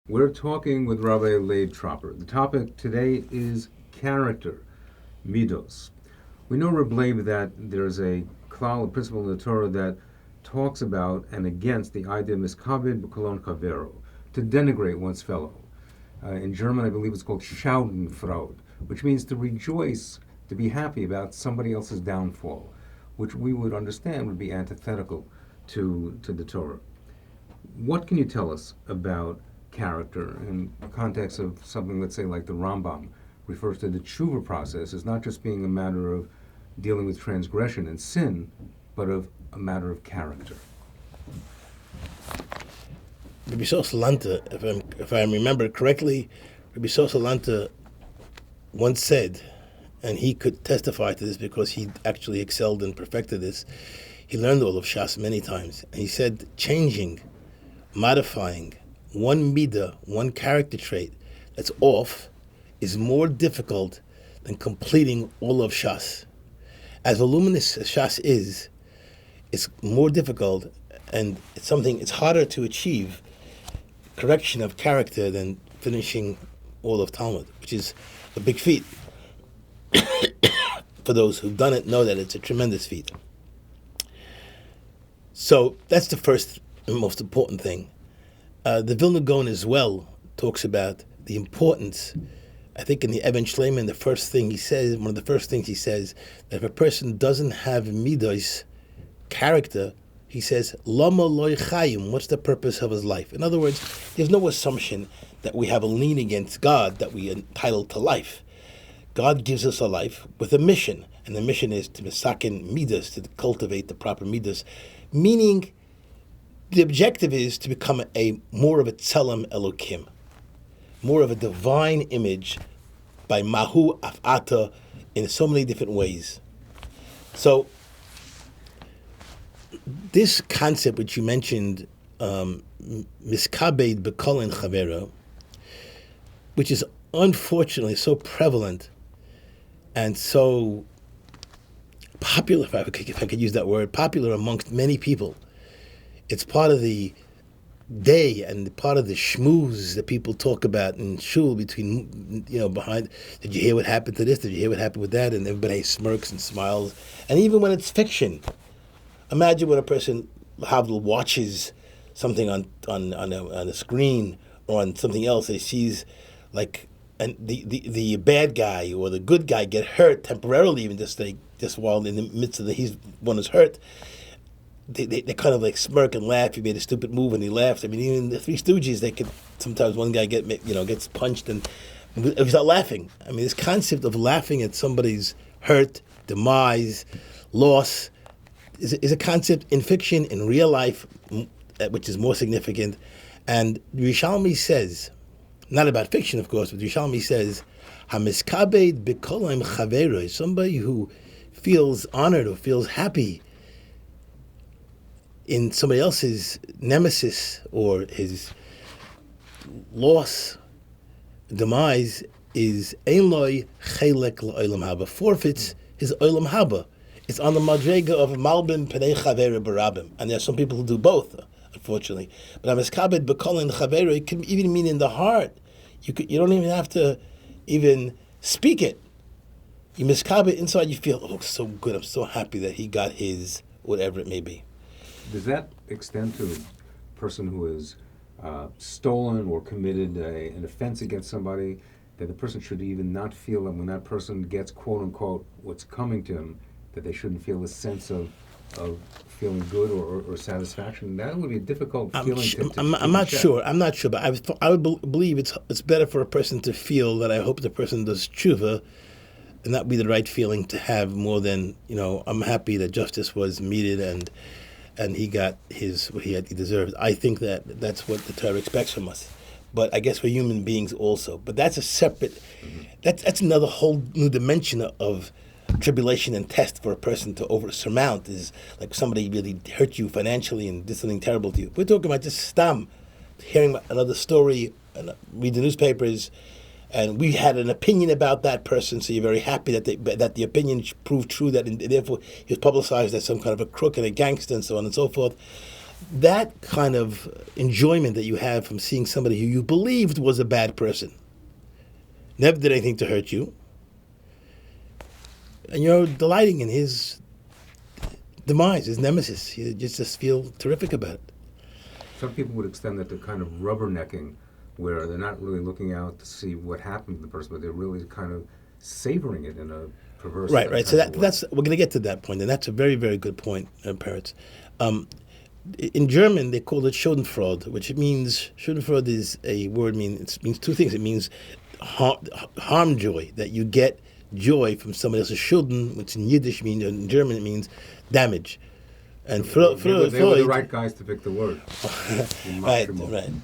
We're talking with Rabbi Leib Tropper. The topic today is character, midos. We know, Rabbi Leib, that there's a klal, a principle in the Torah that talks about and against the idea of miskabed b'kolon chavero, to denigrate one's fellow. In German, I believe it's called Schadenfreude, which means to rejoice, to be happy about somebody else's downfall, which we would understand would be antithetical to the Torah. What can you tell us about character in the context of something, let's say, like the Rambam refers to the tshuva process as not just being a matter of dealing with transgression and sin, but of a matter of character? Rabbi Sosalanta, if I remember correctly, Rabbi Sosalanta once said, and he could testify to this because he actually excelled and perfected this, he learned all of Shas many times, and he said changing, modifying one midah, one character trait that's off is more difficult than completing all of Shas. As voluminous as Shas is, it's more difficult, and it's harder to achieve correction of character than finishing all of Talmud, which is a big feat. For those who've done it, know that it's a tremendous feat. So that's the first and most important thing. The Vilna Gaon as well talks about the importance. I think in the Eben Shleiman, the first thing he says, one of the first things he says, that if a person doesn't have midos, character, he says, Lama loy chayim, what's the purpose of his life? In other words, there's no assumption that we have a lien against God, that we are entitled to life. God gives us a life with a mission, and the mission is to misaken midas, to cultivate the proper midas, meaning the objective is to become more of a tzelem Elokim, more of a divine image by mahu afata in so many different ways. So this concept which you mentioned, miskabed b'kolin chavero, which is unfortunately so prevalent and so popular, if I could use that word, popular amongst many people. It's part of the day and part of the schmooze that people talk about in shul between, behind, did you hear what happened to this? Did you hear what happened with that? And everybody smirks and smiles. And even when it's fiction, imagine when a person watches something on a screen or on something else, and he sees like the bad guy or the good guy get hurt temporarily, even just while in the midst of he's one is hurt. They kind of like smirk and laugh. He made a stupid move and he laughed. I mean, even the Three Stooges, they could sometimes one guy gets punched and we start laughing. I mean, this concept of laughing at somebody's hurt, demise, loss is a concept in fiction, in real life, which is more significant. And Rishalmi says, not about fiction, of course, but Rishalmi says, "Hamiskabed b'kolim chaveroi," somebody who feels honored or feels happy in somebody else's nemesis or his loss, demise, is ein loy chelek l'olam haba, forfeits his olam haba. It's on the madrega of malbim penei chavera barabim, and there are some people who do both, unfortunately. But amiskabed b'kolin chavera, it can even mean in the heart. You don't even have to even speak it. You miskabed inside, you feel, oh, so good, I'm so happy that he got his, whatever it may be. Does that extend to a person who has stolen or committed an offense against somebody, that the person should even not feel that when that person gets, quote unquote, what's coming to him, that they shouldn't feel a sense of feeling good or satisfaction? That would be a difficult feeling. I'm not sure, but I would believe it's better for a person to feel that I hope the person does tshuva, and that would be the right feeling to have more than, I'm happy that justice was meted and he got what he deserved. I think that's what the Torah expects from us. But I guess we're human beings also. But that's a separate, that's another whole new dimension of tribulation and test for a person to surmount, is like somebody really hurt you financially and did something terrible to you. We're talking about just stam, hearing another story, and read the newspapers, and we had an opinion about that person, so you're very happy that the opinion proved true, that therefore he was publicized as some kind of a crook and a gangster and so on and so forth. that kind of enjoyment that you have from seeing somebody who you believed was a bad person, never did anything to hurt you, and you're delighting in his demise, his nemesis. You just feel terrific about it. Some people would extend that to kind of rubbernecking, where they're not really looking out to see what happened to the person, but they're really kind of savoring it in a perverse Right. So kind of way. that's we're going to get to that point, and that's a very, very good point, Peretz. In German, they call it Schadenfreude, which means Schadenfreude is a word means two things. It means harm joy, that you get joy from somebody else's Schulden, which in Yiddish means, in German it means damage. And They were the right guys to pick the word. Right,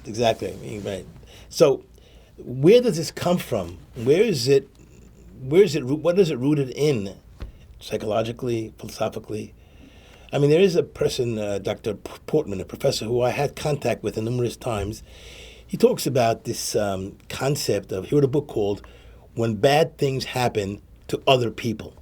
exactly. I mean, right. So, where does this come from? Where is it? What is it rooted in? Psychologically, philosophically. I mean, there is a person, Dr. Portman, a professor who I had contact with numerous times. He talks about this concept of, he wrote a book called "When Bad Things Happen to Other People."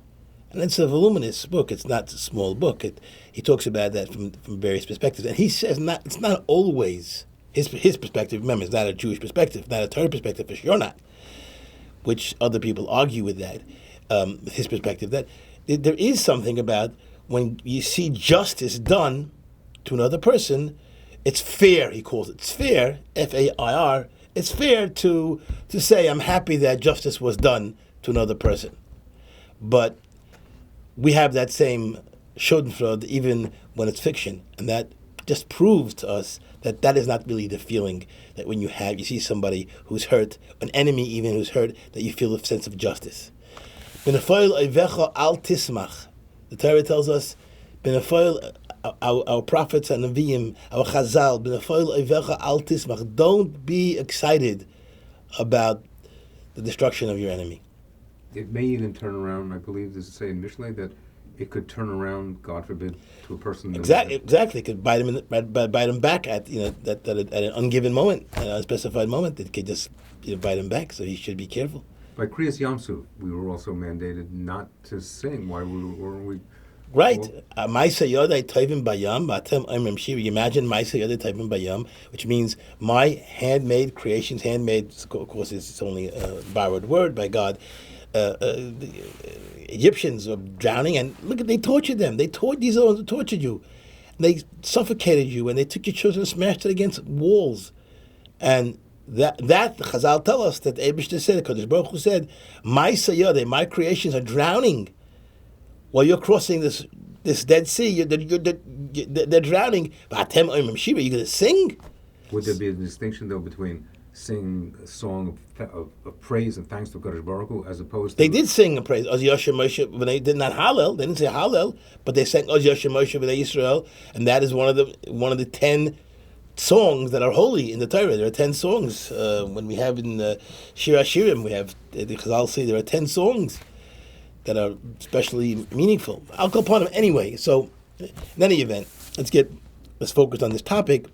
And it's a voluminous book. It's not a small book. He talks about that from various perspectives. And he says it's not always his perspective. Remember, it's not a Jewish perspective, not a Torah perspective, for sure not, which other people argue with that, his perspective, that there is something about when you see justice done to another person, it's fair, he calls it. It's fair, F-A-I-R. It's fair to say, I'm happy that justice was done to another person. But we have that same Schadenfreude even when it's fiction, and that just proves to us that is not really the feeling that when you see somebody who's hurt, an enemy even who's hurt, that you feel a sense of justice. The Torah tells us, our prophets and Nevi'im, our Chazal, don't be excited about the destruction of your enemy. It may even turn around. I believe this is say in Mishlei that it could turn around, God forbid, to a person. Exactly. It could bite him back at at an ungiven moment, an unspecified moment. It could just bite him back. So he should be careful. By Kriyas Yamsuf, we were also mandated not to sing. Why were we? Right. Ma'aseh Yodai Tovim Bayam, Batem Oimrim Shir. You imagine Ma'aseh Yodai Tovim Bayam, which means my handmade creations. Handmade, of course, it's only a borrowed word by God. The Egyptians were drowning, and look, they tortured them. These are the ones who tortured you. They suffocated you, and they took your children and smashed it against walls. And that the Chazal tell us that Eibishter said, Kodesh Baruch Hu said, my Sayyadeh, my creations are drowning while you're crossing this Dead Sea. They're drowning. But Atem Oimrim Shira, you're going to sing? Would there be a distinction though between singing a song of praise and thanks to Kodesh Baruch Hu as opposed to... They did sing a praise. Oz Yosher Moshe, when they did not Hallel, they didn't say Hallel, but they sang Oz Yosher Moshe B'nai Yisrael, and that is one of the 10 songs that are holy in the Torah. There are 10 songs. When we have in Shir HaShirim, we have, the Chazal say there are 10 songs that are especially meaningful. I'll go upon them anyway. So, in any event, let's focus on this topic.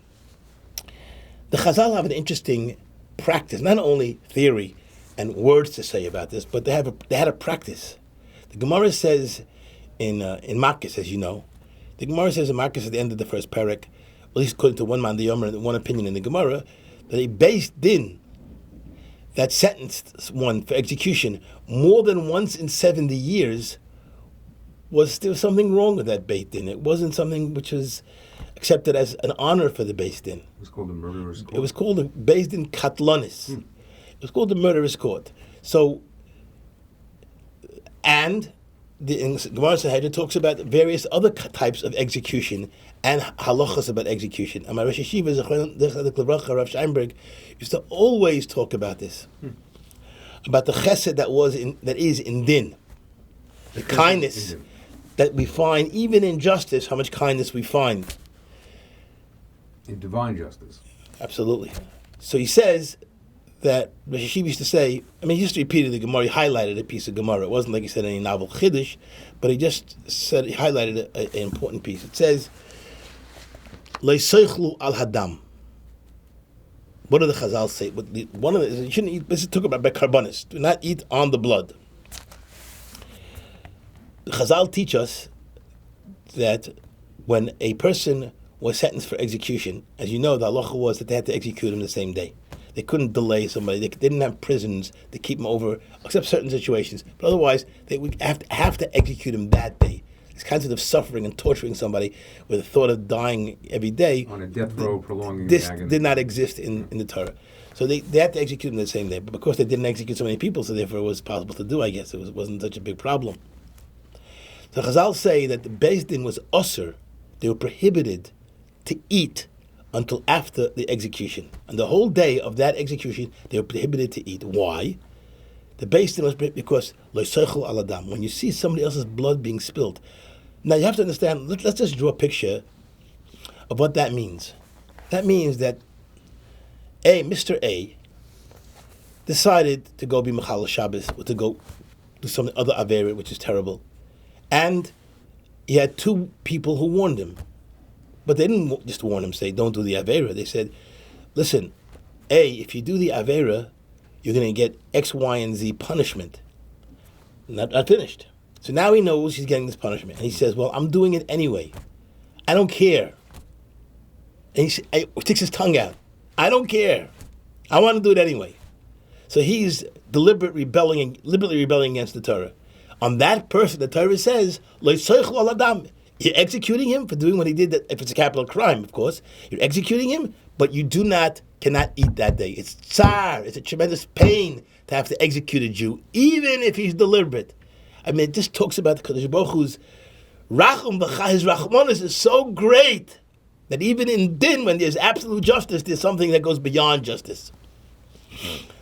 The Chazal have an interesting practice, not only theory and words to say about this, but they had a practice. The Gemara says in Makkos, as you know, the Gemara says in Makkos at the end of the first parak, at least according to one man the Yomer and one opinion in the Gemara, that a beis din that sentenced one for execution more than once in 70 years was still something wrong with that beis din. It wasn't something which was accepted as an honor for the beis din. It was called the murderer's court. It was called the beis din katlonis. It was called the murderer's court. So, and the Gemara Sanhedrin talks about various other types of execution and halachas about execution. And my Rosh Yeshiva, Rav Sheinberg, used to always talk about this, about the chesed that is in din, the kindness that we find even in justice. How much kindness we find in divine justice. Absolutely. So he says that Rosh Yeshiva used to say, he just repeated the Gemara, he highlighted a piece of Gemara. It wasn't like he said any novel Chiddush, but he highlighted an important piece. It says, Le'seichlu al hadam. What do the Chazal say? You shouldn't eat, this is talking about karbanis. Do not eat on the blood. The Chazal teach us that when was sentenced for execution, as you know, the halacha was that they had to execute him the same day. They couldn't delay somebody. They didn't have prisons to keep him over, except certain situations. But otherwise, they would have to execute him that day. This concept of suffering and torturing somebody with the thought of dying every day On a death row, prolonging this the agony. did not exist in the Torah. So they had to execute him the same day. But of course, they didn't execute so many people, so therefore it was possible to do, I guess. It wasn't such a big problem. So Chazal say that the Beis Din was usher. They were prohibited to eat until after the execution. And the whole day of that execution, they were prohibited to eat. Why? The Beis Din was prohibited because lo yiseichel al adam. When you see somebody else's blood being spilled. Now you have to understand, let's just draw a picture of what that means. That means that Mr. A decided to go be Mechal Shabbos, or to go do some other Avera, which is terrible. And he had two people who warned him. But they didn't just warn him, say, don't do the Avera. They said, listen, if you do the Avera, you're going to get X, Y, and Z punishment. Not finished. So now he knows he's getting this punishment. And he says, well, I'm doing it anyway. I don't care. And he sticks his tongue out. I don't care. I want to do it anyway. So he's deliberately rebelling against the Torah. On that person, the Torah says, Lo yiseichel al adam. You're executing him for doing what he did. That if it's a capital crime, of course, you're executing him, but you cannot eat that day. It's tsar. It's a tremendous pain to have to execute a Jew, even if he's deliberate. I mean, it just talks about the Kadosh Baruch Hu's rachum v'cha. His rachmanis is so great that even in din, when there's absolute justice, there's something that goes beyond justice.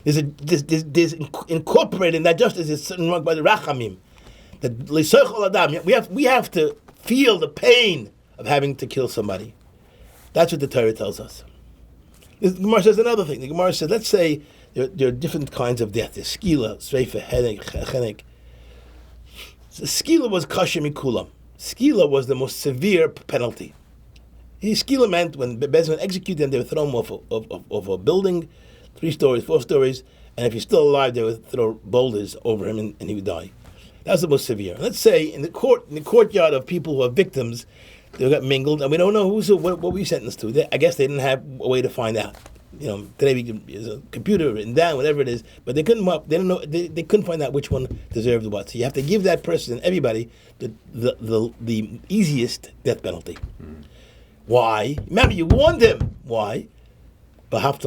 There's incorporated in that justice is certain marked by the rachamim. That l'soichol adam. We have to feel the pain of having to kill somebody. That's what the Torah tells us. The Gemara says another thing. The Gemara says, let's say there are different kinds of death. There's skila, sreifa, chenek. So skila was kasher mikulam. Skila was the most severe penalty. Skila meant when Bezman executed them, they would throw him off a building, 3 stories, 4 stories, and if he's still alive, they would throw boulders over him and he would die. That was the most severe. Let's say in the courtyard of people who are victims, they got mingled, and we don't know what we sentenced to. I guess they didn't have a way to find out. Today there's a computer written down, whatever it is, but they couldn't. They didn't know. They couldn't find out which one deserved what. So you have to give that person, everybody, the easiest death penalty. Mm. Why? Remember, you warned him. Why? So the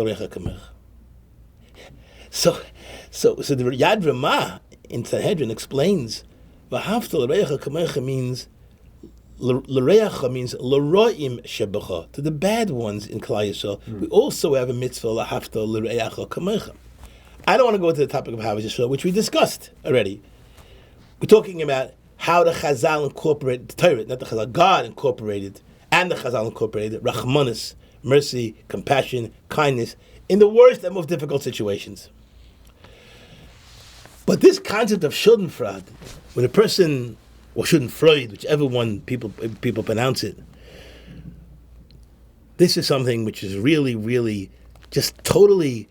Yad Ramah in Sanhedrin explains, "V'haftal l'reicha kamecha" means l'reicha means l'roim shebecha, to the bad ones in Klal Yisrael. We also have a mitzvah l'haftal l'reicha kamecha. I don't want to go into the topic of Havas Yisrael, which we discussed already. We're talking about how the Chazal incorporated the Torah, not the Chazal. God incorporated, and the Chazal incorporated rachmanis, mercy, compassion, kindness in the worst and most difficult situations. But this concept of Schadenfreude, when a person, or Schadenfreude, whichever one people pronounce it, this is something which is really, really just totally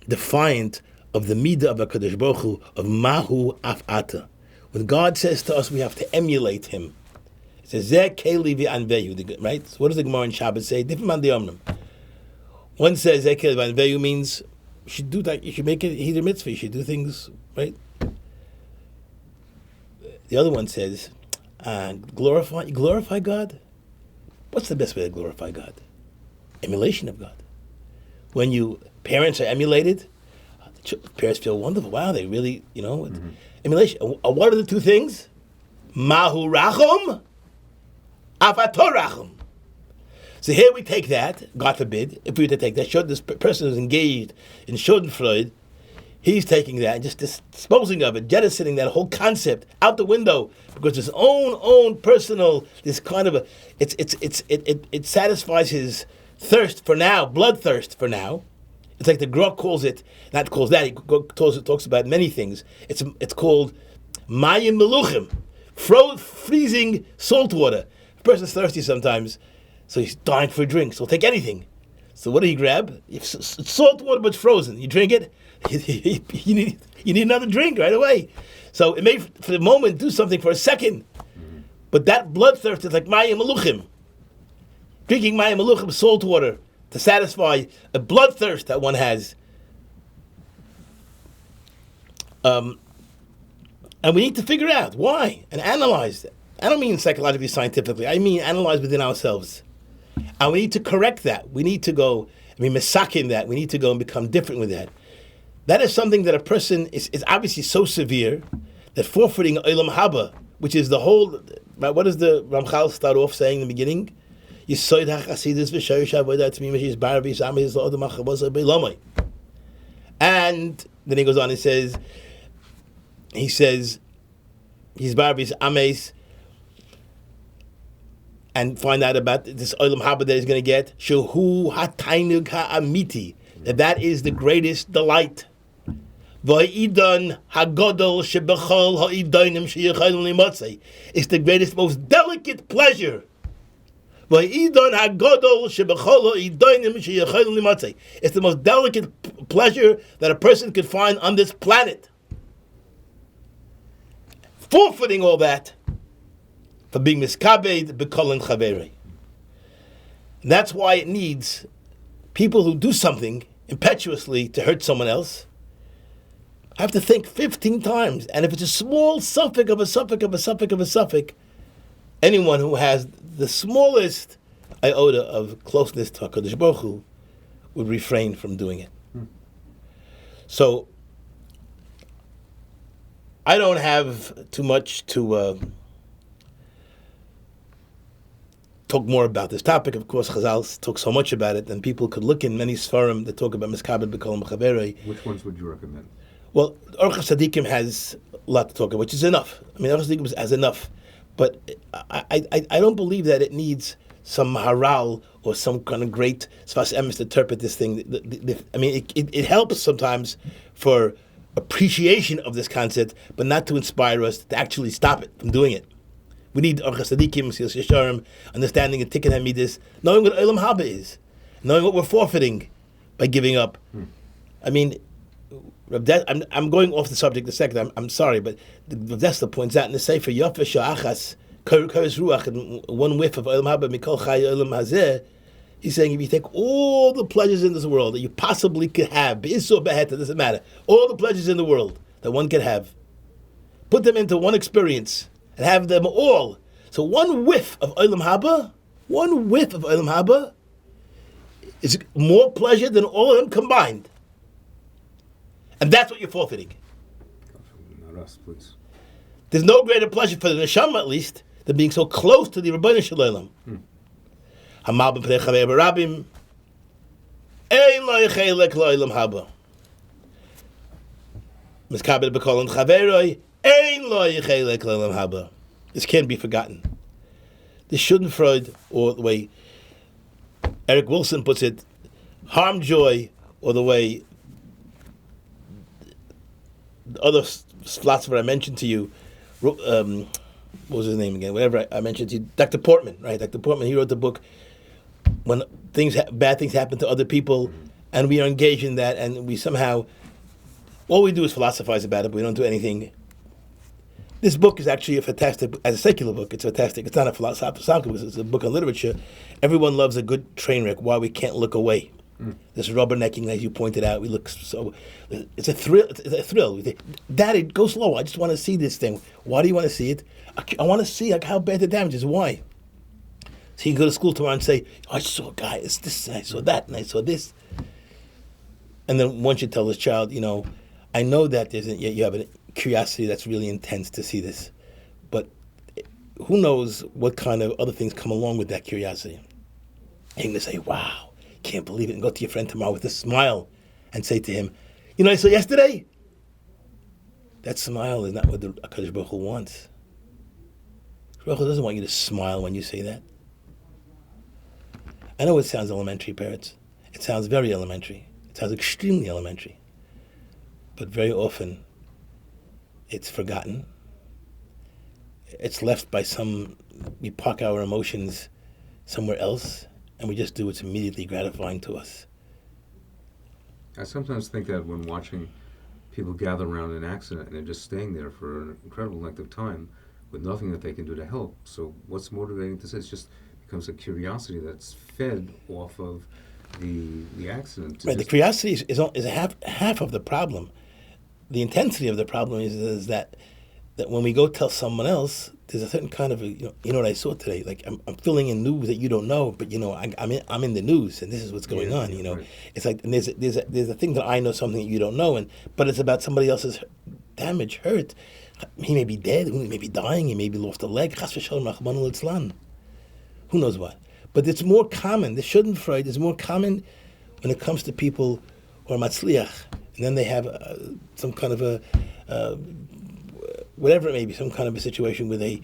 defiant of the midah of HaKadosh Baruch Hu, of Mahu Af'ata. When God says to us we have to emulate Him, it says, Zeh Keli v'anvehu, right? So what does the Gemara in Shabbos say? Different man the Omrim. One says, Zeh Keli v'anvehu means, you should do that, you should make it either mitzvah, you should do things, right? The other one says, glorify God. What's the best way to glorify God? Emulation of God. When parents are emulated, parents feel wonderful. Wow, they really, emulation. What are the two things? Mahu rachum, afator rachum. So here we take that, God forbid, if we were to take that, this person is engaged in Schadenfreude, he's taking that and just disposing of it, jettisoning that whole concept out the window because his own personal, this kind of it satisfies his thirst for now, bloodthirst for now. It's like the Grok calls it, not calls that, he talks about many things. It's called Mayim Meluchim, freezing salt water. A person's thirsty sometimes, so he's dying for a drink, so he'll take anything. So what do you grab? It's salt water but it's frozen. You drink it, you need another drink right away. So it may, for the moment, do something for a second. But that bloodthirst is like Mayim Meluchim. drinking mayim maluchim, salt water, to satisfy a bloodthirst that one has. And we need to figure out why and analyze it. I don't mean psychologically, scientifically. I mean analyze within ourselves. And we need to correct that. We need to go, misakin that. We need to go and become different with that. That is something that a person is obviously so severe that forfeiting olam haba, which is the whole, right, what does the Ramchal start off saying in the beginning? And then he goes on and says, he's Barbis Ames, and find out about this olam haba that he's going to get. Shehu hatainug ha'amiti, that is the greatest delight. Va'idan hagadol shebechol ha'idanim sheyachayim limatzei. It's the greatest, most delicate pleasure. Va'idan hagadol shebechol ha'idanim sheyachayim limatzei. It's the most delicate pleasure that a person could find on this planet. Forfeiting all that for being miskabed bekolin chaverei. That's why it needs people who do something impetuously to hurt someone else have to think 15 times. And if it's a small suffix of a suffix of a suffix of a suffix, anyone who has the smallest iota of closeness to HaKadosh Baruch Hu would refrain from doing it. So I don't have too much to talk more about this topic. Of course, Chazal talk so much about it, and people could look in many Sfarim that talk about Miskabed B'Kol M'Chaverei. Which ones would you recommend? Well, Orchos Tzadikim has a lot to talk about, which is enough. I mean, Orchos Tzadikim has enough. But I don't believe that it needs some Maharal or some kind of great Sfas Emes to interpret this thing. I mean, it helps sometimes for appreciation of this concept, but not to inspire us to actually stop it from doing it. We need Orchos Tzadikim, Sil Yesharim, understanding and Tikkun HaMidas, knowing what Olam Haba is, knowing what we're forfeiting by giving up. I mean, I'm going off the subject a second. I'm sorry, but Rav Dessler points out in the Sefer Yofa Sha'achas Koros Ruach, and one whiff of Olam Haba Mikol Chai Olam Hazeh. He's saying if you take all the pleasures in this world that you possibly could have, Be'is or Be'het, it doesn't matter, all the pleasures in the world that one could have, put them into one experience and have them all. So one whiff of Olam Haba is more pleasure than all of them combined. And that's what you're forfeiting. Not us, please. There's no greater pleasure for the neshama, at least, than being so close to the Rebbeinu Shalom. Hamal b'pnei chaver b'rabim, ein lo yechelek lo olam haba. Miskabed b'kol chaveroi, ein lo yechelek lo olam haba. This can't be forgotten. The Schadenfreude, or the way Eric Wilson puts it, harm joy, or the way the other philosopher I mentioned to you, what was his name again? Whatever I mentioned to you, Dr. Portman, right? Dr. Portman, he wrote the book, When Bad Things Happen to Other People, and we are engaged in that, and we somehow, all we do is philosophize about it, but we don't do anything. This book is actually a fantastic, as a secular book, it's fantastic. It's not a philosophical book, it's a book on literature. Everyone loves a good train wreck, why we can't look away. This rubbernecking, as you pointed out, we look so. It's a thrill. It's a thrill. We think, Daddy, go slow. I just want to see this thing. Why do you want to see it? I want to see how bad the damage is. Why? So you can go to school tomorrow and say, I saw a guy. It's this. I saw that, and I saw this. And then once you tell this child, I know that you have a curiosity that's really intense to see this, but who knows what kind of other things come along with that curiosity? And you're going to say, wow. Can't believe it, and go to your friend tomorrow with a smile and say to him, I saw yesterday? That smile is not what the HaKadosh Baruch Hu wants. Baruch Hu doesn't want you to smile when you say that. I know it sounds elementary, parents. It sounds very elementary. It sounds extremely elementary. But very often, it's forgotten. It's left by we park our emotions somewhere else, and we just do what's immediately gratifying to us. I sometimes think that when watching people gather around an accident and they're just staying there for an incredible length of time with nothing that they can do to help. So what's motivating this? It's just becomes a curiosity that's fed off of the accident. Right. The curiosity is half of the problem. The intensity of the problem is that when we go tell someone else, there's a certain kind of you know what I saw today. Like I'm filling in news that you don't know, but I'm in the news and this is what's going on. Right. It's like and there's a thing that I know something that you don't know, but it's about somebody else's damage, hurt. He may be dead, he may be dying, he may be lost a leg. Chas v'shalom, rachmana litzlan. Who knows what? But it's more common. The Schadenfreude is more common when it comes to people who are matzliach, and then they have some kind of a whatever it may be, some kind of a situation where they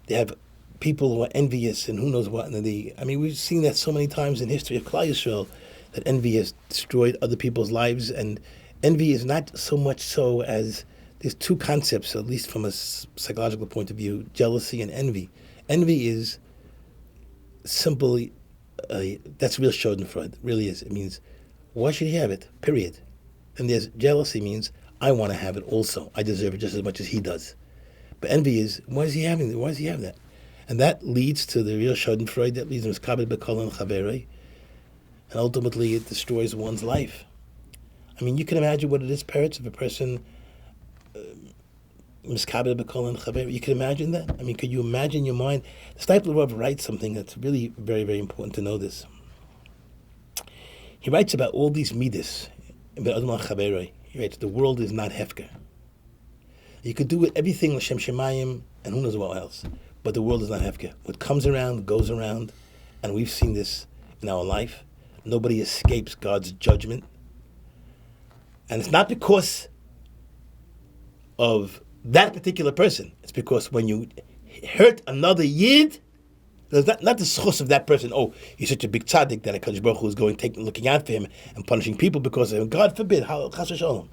have people who are envious and who knows what. And we've seen that so many times in history of Klal Yisrael, that envy has destroyed other people's lives. And envy is not so much so as there's two concepts, at least from a psychological point of view: jealousy and envy. Envy is simply that's real Schadenfreude. It really is. It means why should he have it? Period. And there's jealousy means I want to have it also. I deserve it just as much as he does. But envy is, why is he having it? Why does he have that? And that leads to the real Schadenfreude, that leads to miskabed b'kol and chaverei, and ultimately it destroys one's life. I mean, you can imagine what it is, parents, if a person miskabed b'kol and chaverei. You can imagine that? I mean, could you imagine in your mind? The Steipler Rav writes something that's really very, very important to know this. He writes about all these midas, about Adam al-Chaverei. He writes, the world is not hefker. You could do everything l'shem shemayim and who knows what else, but the world is not hefker. What comes around goes around, and we've seen this in our life. Nobody escapes God's judgment, and it's not because of that particular person. It's because when you hurt another yid, there's not the source of that person. Oh, he's such a big tzaddik that HaKadosh Baruch Hu is looking out for him and punishing people because of him. God forbid. Chas v'shalom.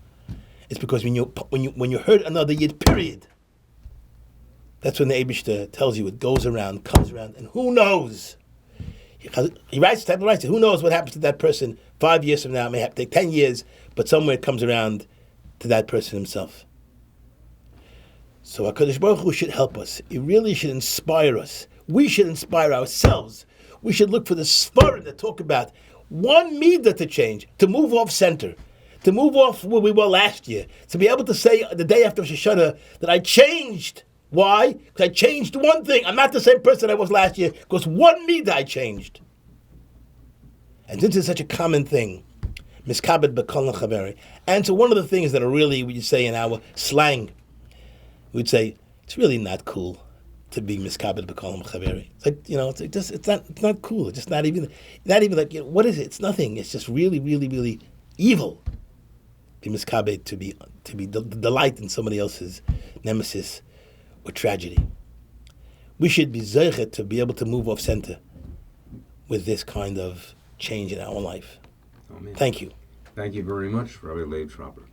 It's because when you hurt another yid, period. That's when the Eibishter tells you it goes around, comes around, and who knows? He writes, who knows what happens to that person 5 years from now? It may have to take 10 years, but somewhere it comes around to that person himself. So HaKadosh Baruch Hu should help us. It really should inspire us. We should inspire ourselves. We should look for the Sfarim that talk about one midah to change, to move off center, to move off where we were last year, to be able to say the day after Rosh Hashanah that I changed. Why? Because I changed one thing. I'm not the same person I was last year because one midah I changed. And this is such a common thing, miskabed b'kol chaveri. And so one of the things that are really, we say in our slang, we'd say it's really not cool to be miskabed b'kol chaveri. It's like, it's not cool. It's just not even like, what is it? It's nothing. It's just really, really, really evil. Be miskabed, to be delight in somebody else's nemesis or tragedy. We should be zeichet to be able to move off center with this kind of change in our life. Amen. Thank you. Thank you very much, Rabbi Leib Tropper.